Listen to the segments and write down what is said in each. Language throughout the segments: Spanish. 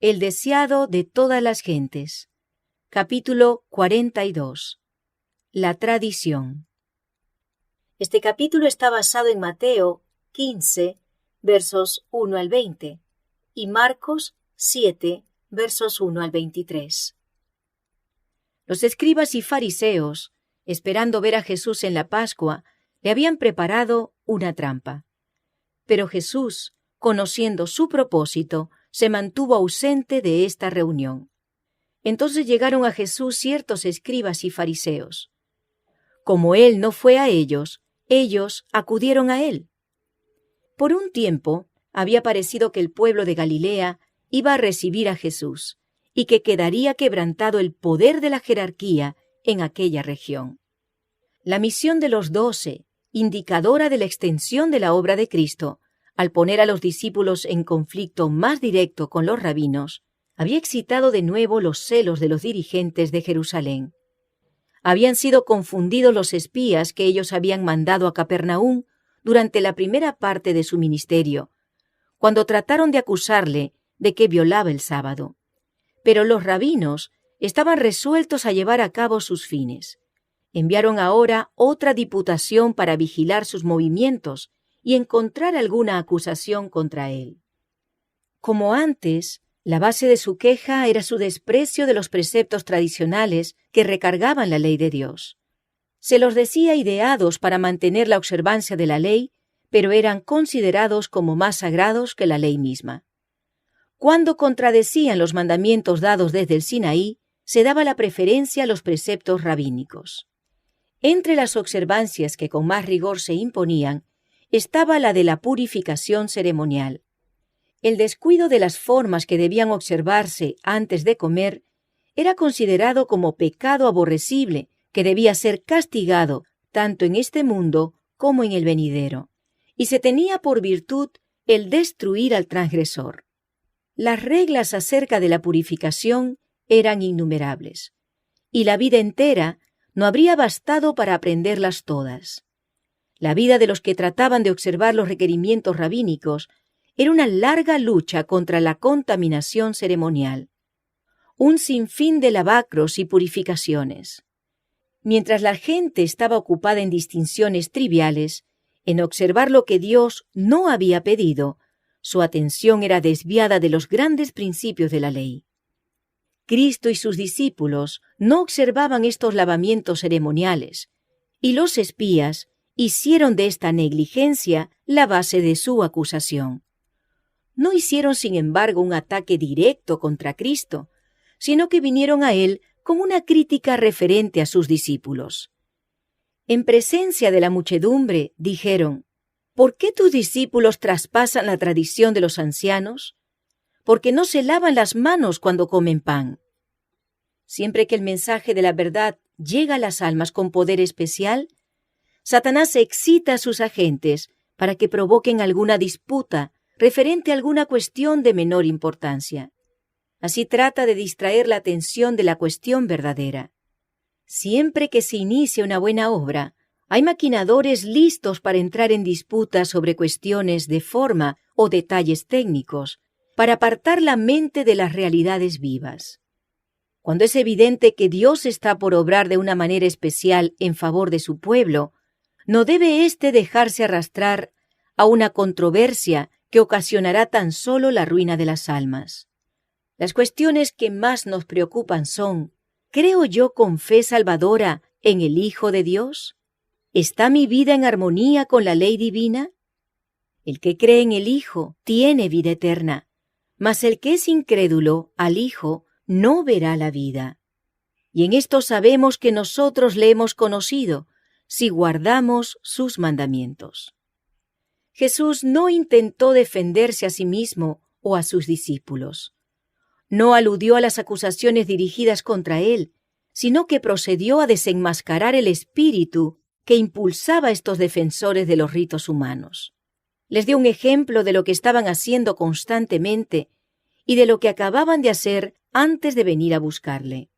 El deseado de todas las gentes. Capítulo 42. La tradición. Este capítulo está basado en Mateo 15, versos 1 al 20, y Marcos 7, versos 1 al 23. Los escribas y fariseos, esperando ver a Jesús en la Pascua, le habían preparado una trampa. Pero Jesús, conociendo su propósito, se mantuvo ausente de esta reunión. Entonces llegaron a Jesús ciertos escribas y fariseos. Como él no fue a ellos acudieron a él. Por un tiempo había parecido que el pueblo de Galilea iba a recibir a Jesús y que quedaría quebrantado el poder de la jerarquía en aquella región. La misión de los 12, indicadora de la extensión de la obra de Cristo, al poner a los discípulos en conflicto más directo con los rabinos, había excitado de nuevo los celos de los dirigentes de Jerusalén. Habían sido confundidos los espías que ellos habían mandado a Capernaum durante la primera parte de su ministerio, cuando trataron de acusarle de que violaba el sábado. Pero los rabinos estaban resueltos a llevar a cabo sus fines. Enviaron ahora otra diputación para vigilar sus movimientos y encontrar alguna acusación contra él. Como antes, la base de su queja era su desprecio de los preceptos tradicionales que recargaban la ley de Dios. Se los decía ideados para mantener la observancia de la ley, pero eran considerados como más sagrados que la ley misma. Cuando contradecían los mandamientos dados desde el Sinaí, se daba la preferencia a los preceptos rabínicos. Entre las observancias que con más rigor se imponían, estaba la de la purificación ceremonial. El descuido de las formas que debían observarse antes de comer era considerado como pecado aborrecible que debía ser castigado tanto en este mundo como en el venidero, y se tenía por virtud el destruir al transgresor. Las reglas acerca de la purificación eran innumerables, y la vida entera no habría bastado para aprenderlas todas. La vida de los que trataban de observar los requerimientos rabínicos era una larga lucha contra la contaminación ceremonial, un sinfín de lavacros y purificaciones. Mientras la gente estaba ocupada en distinciones triviales, en observar lo que Dios no había pedido, su atención era desviada de los grandes principios de la ley. Cristo y sus discípulos no observaban estos lavamientos ceremoniales, y los espías hicieron de esta negligencia la base de su acusación. No hicieron, sin embargo, un ataque directo contra Cristo, sino que vinieron a él con una crítica referente a sus discípulos. En presencia de la muchedumbre, dijeron: ¿Por qué tus discípulos traspasan la tradición de los ancianos? Porque no se lavan las manos cuando comen pan. Siempre que el mensaje de la verdad llega a las almas con poder especial, Satanás excita a sus agentes para que provoquen alguna disputa referente a alguna cuestión de menor importancia. Así trata de distraer la atención de la cuestión verdadera. Siempre que se inicia una buena obra, hay maquinadores listos para entrar en disputas sobre cuestiones de forma o detalles técnicos, para apartar la mente de las realidades vivas. Cuando es evidente que Dios está por obrar de una manera especial en favor de su pueblo, no debe éste dejarse arrastrar a una controversia que ocasionará tan solo la ruina de las almas. Las cuestiones que más nos preocupan son: ¿creo yo con fe salvadora en el Hijo de Dios? ¿Está mi vida en armonía con la ley divina? El que cree en el Hijo tiene vida eterna, mas el que es incrédulo al Hijo no verá la vida. Y en esto sabemos que nosotros le hemos conocido, si guardamos sus mandamientos. Jesús no intentó defenderse a sí mismo o a sus discípulos. No aludió a las acusaciones dirigidas contra él, sino que procedió a desenmascarar el espíritu que impulsaba a estos defensores de los ritos humanos. Les dio un ejemplo de lo que estaban haciendo constantemente y de lo que acababan de hacer antes de venir a buscarle.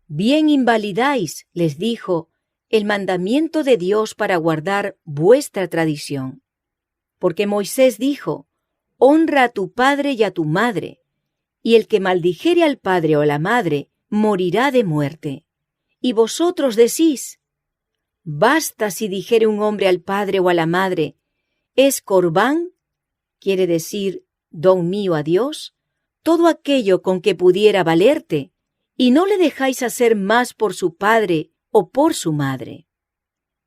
Bien invalidáis, les dijo, el mandamiento de Dios para guardar vuestra tradición. Porque Moisés dijo: honra a tu padre y a tu madre, y el que maldijere al padre o a la madre morirá de muerte. Y vosotros decís, basta si dijere un hombre al padre o a la madre, es corbán, quiere decir don mío a Dios, todo aquello con que pudiera valerte, y no le dejáis hacer más por su padre o por su madre.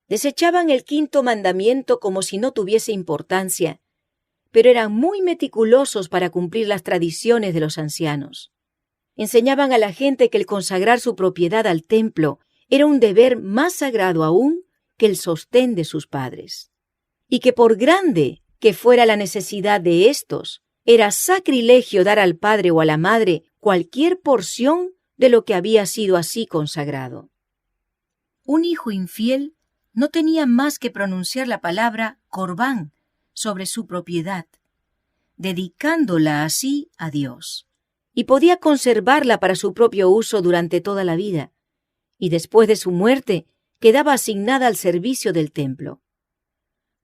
Desechaban el 5.º mandamiento como si no tuviese importancia, pero eran muy meticulosos para cumplir las tradiciones de los ancianos. Enseñaban a la gente que el consagrar su propiedad al templo era un deber más sagrado aún que el sostén de sus padres, y que por grande que fuera la necesidad de éstos, era sacrilegio dar al padre o a la madre cualquier porción de lo que había sido así consagrado. Un hijo infiel no tenía más que pronunciar la palabra corbán sobre su propiedad, dedicándola así a Dios, y podía conservarla para su propio uso durante toda la vida, y después de su muerte quedaba asignada al servicio del templo.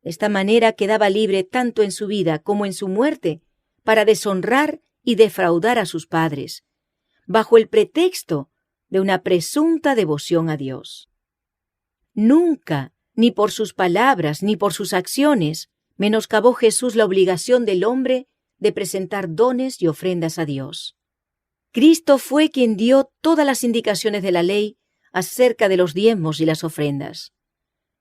De esta manera quedaba libre tanto en su vida como en su muerte para deshonrar y defraudar a sus padres, bajo el pretexto de una presunta devoción a Dios. Nunca, ni por sus palabras ni por sus acciones, menoscabó Jesús la obligación del hombre de presentar dones y ofrendas a Dios. Cristo fue quien dio todas las indicaciones de la ley acerca de los diezmos y las ofrendas.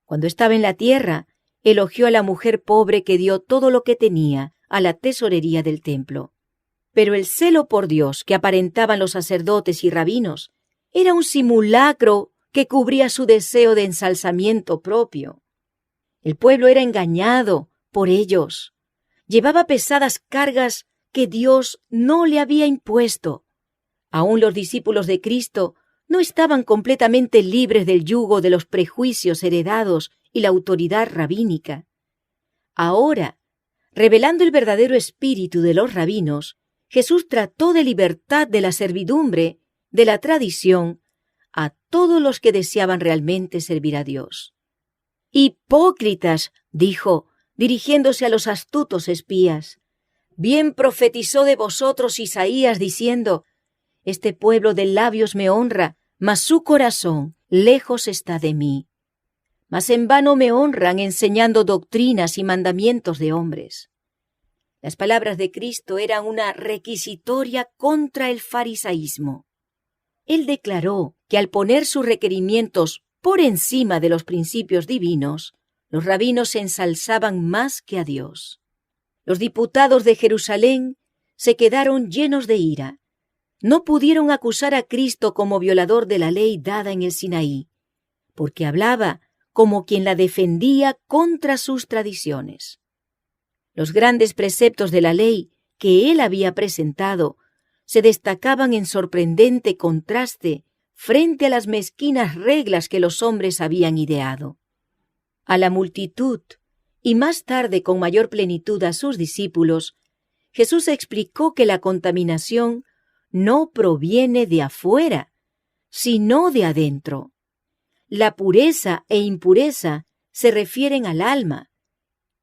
Cuando estaba en la tierra, elogió a la mujer pobre que dio todo lo que tenía a la tesorería del templo. Pero el celo por Dios que aparentaban los sacerdotes y rabinos era un simulacro que cubría su deseo de ensalzamiento propio. El pueblo era engañado por ellos. Llevaba pesadas cargas que Dios no le había impuesto. Aún los discípulos de Cristo no estaban completamente libres del yugo de los prejuicios heredados y la autoridad rabínica. Ahora, revelando el verdadero espíritu de los rabinos, Jesús trató de libertad de la servidumbre, de la tradición, a todos los que deseaban realmente servir a Dios. «Hipócritas», dijo, dirigiéndose a los astutos espías, «bien profetizó de vosotros Isaías diciendo, este pueblo de labios me honra, mas su corazón lejos está de mí. Mas en vano me honran enseñando doctrinas y mandamientos de hombres». Las palabras de Cristo eran una requisitoria contra el farisaísmo. Él declaró que al poner sus requerimientos por encima de los principios divinos, los rabinos se ensalzaban más que a Dios. Los diputados de Jerusalén se quedaron llenos de ira. No pudieron acusar a Cristo como violador de la ley dada en el Sinaí, porque hablaba como quien la defendía contra sus tradiciones. Los grandes preceptos de la ley que él había presentado se destacaban en sorprendente contraste frente a las mezquinas reglas que los hombres habían ideado. A la multitud, y más tarde con mayor plenitud a sus discípulos, Jesús explicó que la contaminación no proviene de afuera, sino de adentro. La pureza e impureza se refieren al alma.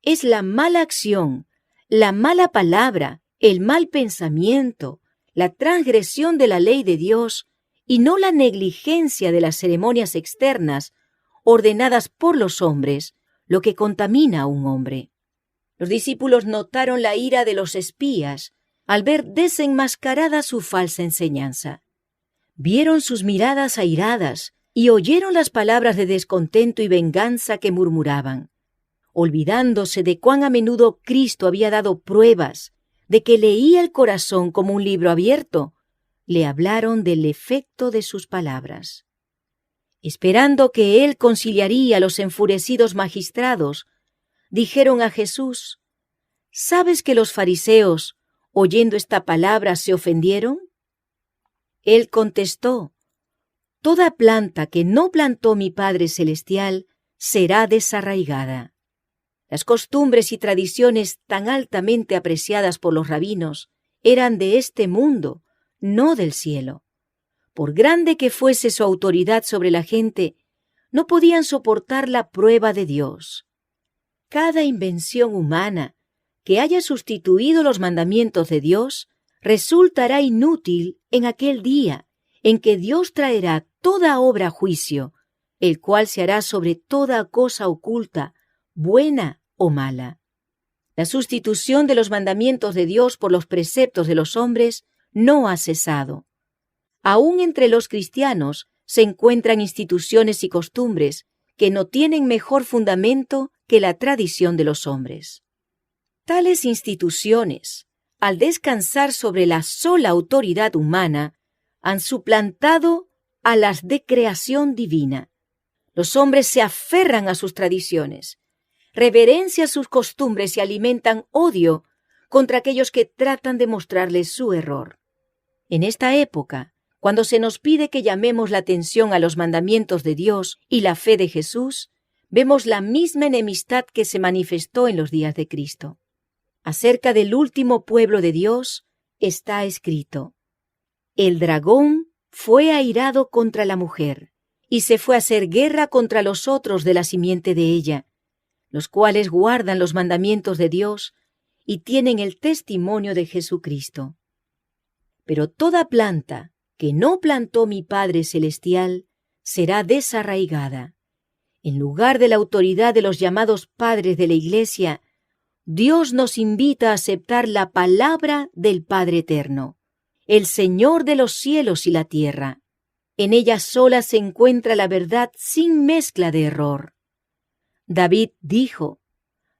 Es la mala acción, la mala palabra, el mal pensamiento, la transgresión de la ley de Dios y no la negligencia de las ceremonias externas ordenadas por los hombres, lo que contamina a un hombre. Los discípulos notaron la ira de los espías al ver desenmascarada su falsa enseñanza. Vieron sus miradas airadas y oyeron las palabras de descontento y venganza que murmuraban. Olvidándose de cuán a menudo Cristo había dado pruebas de que leía el corazón como un libro abierto, le hablaron del efecto de sus palabras. Esperando que él conciliaría a los enfurecidos magistrados, dijeron a Jesús, ¿sabes que los fariseos, oyendo esta palabra, se ofendieron? Él contestó, toda planta que no plantó mi Padre Celestial será desarraigada. Las costumbres y tradiciones tan altamente apreciadas por los rabinos eran de este mundo, no del cielo. Por grande que fuese su autoridad sobre la gente, no podían soportar la prueba de Dios. Cada invención humana que haya sustituido los mandamientos de Dios resultará inútil en aquel día en que Dios traerá toda obra a juicio, el cual se hará sobre toda cosa oculta, buena o mala. La sustitución de los mandamientos de Dios por los preceptos de los hombres no ha cesado. Aún entre los cristianos se encuentran instituciones y costumbres que no tienen mejor fundamento que la tradición de los hombres. Tales instituciones, al descansar sobre la sola autoridad humana, han suplantado a las de creación divina. Los hombres se aferran a sus tradiciones, reverencian sus costumbres y alimentan odio contra aquellos que tratan de mostrarles su error. En esta época, cuando se nos pide que llamemos la atención a los mandamientos de Dios y la fe de Jesús, vemos la misma enemistad que se manifestó en los días de Cristo. Acerca del último pueblo de Dios está escrito: el dragón fue airado contra la mujer, y se fue a hacer guerra contra los otros de la simiente de ella, los cuales guardan los mandamientos de Dios y tienen el testimonio de Jesucristo. Pero toda planta que no plantó mi Padre Celestial será desarraigada. En lugar de la autoridad de los llamados padres de la Iglesia, Dios nos invita a aceptar la palabra del Padre Eterno, el Señor de los cielos y la tierra. En ella sola se encuentra la verdad sin mezcla de error. David dijo: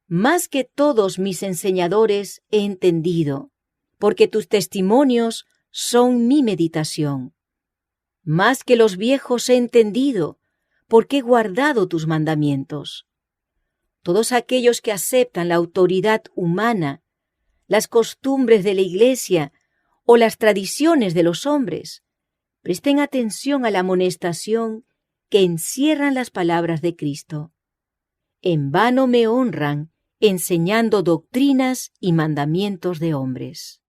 más que todos mis enseñadores he entendido, porque tus testimonios son mi meditación. Más que los viejos he entendido, porque he guardado tus mandamientos. Todos aquellos que aceptan la autoridad humana, las costumbres de la Iglesia o las tradiciones de los hombres, presten atención a la amonestación que encierran las palabras de Cristo. En vano me honran enseñando doctrinas y mandamientos de hombres.